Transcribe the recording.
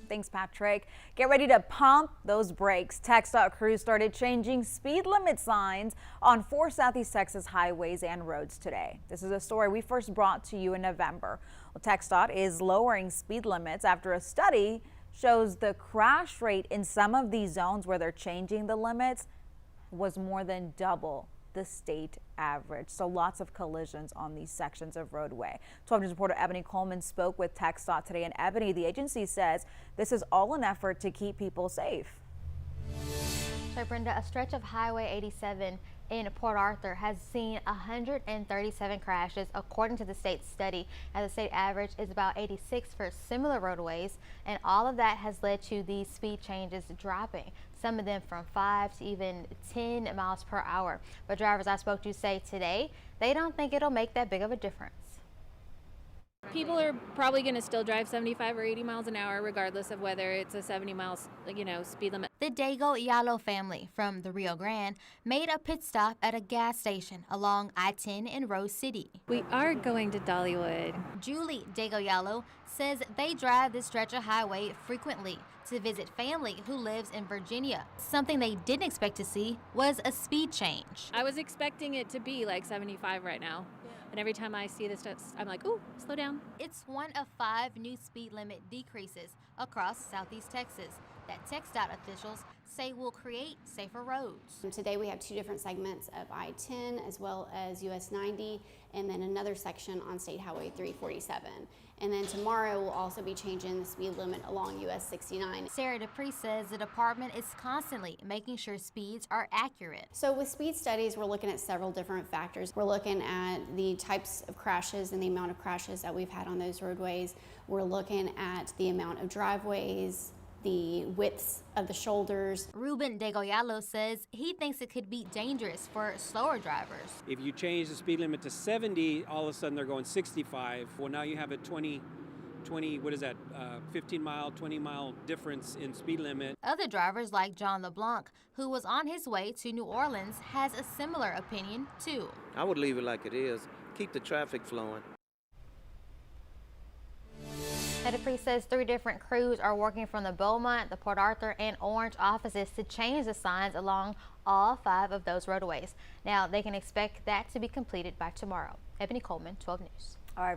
Thanks, Patrick. Get ready to pump those brakes. TxDOT crews started changing speed limit signs on 4 Southeast Texas highways and roads today. This is a story we first brought to you in November. Well, TxDOT is lowering speed limits after a study shows the crash rate in some of these zones where they're changing the limits was more than double the state average. So lots of collisions on these sections of roadway. 12 News reporter Ebony Coleman spoke with TxDOT today. And Ebony, the agency says this is all an effort to keep people safe. So Brenda, a stretch of Highway 87 in Port Arthur has seen 137 crashes according to the state study, as the state average is about 86 for similar roadways, and all of that has led to these speed changes dropping, some of them from 5 to even 10 miles per hour. But drivers I spoke to say today they don't think it'll make that big of a difference. People are probably going to still drive 75 or 80 miles an hour regardless of whether it's a 70 miles, speed limit. The Dago Yalo family from the Rio Grande made a pit stop at a gas station along I-10 in Rose City. We are going to Dollywood. Julie Dago Yalo says they drive this stretch of highway frequently to visit family who lives in Virginia. Something they didn't expect to see was a speed change. I was expecting it to be like 75 right now. And every time I see this stuff, I'm like, ooh, slow down. It's one of 5 new speed limit decreases across Southeast Texas that TxDOT officials say will create safer roads. Today we have 2 different segments of I-10 as well as US 90, and then another section on State Highway 347. And then tomorrow we'll also be changing the speed limit along US 69. Sarah Dupree says the department is constantly making sure speeds are accurate. So with speed studies, we're looking at several different factors. We're looking at the types of crashes and the amount of crashes that we've had on those roadways. We're looking at the amount of driveways, the widths of the shoulders. Ruben Degoyalo says he thinks it could be dangerous for slower drivers. If you change the speed limit to 70, all of a sudden they're going 65. Well, now you have a 15 mile, 20 mile difference in speed limit. Other drivers like John LeBlanc, who was on his way to New Orleans, has a similar opinion too. I would leave it like it is. Keep the traffic flowing. Dupree says 3 different crews are working from the Beaumont, the Port Arthur, and Orange offices to change the signs along all 5 of those roadways. Now, they can expect that to be completed by tomorrow. Ebony Coleman, 12 News. All right.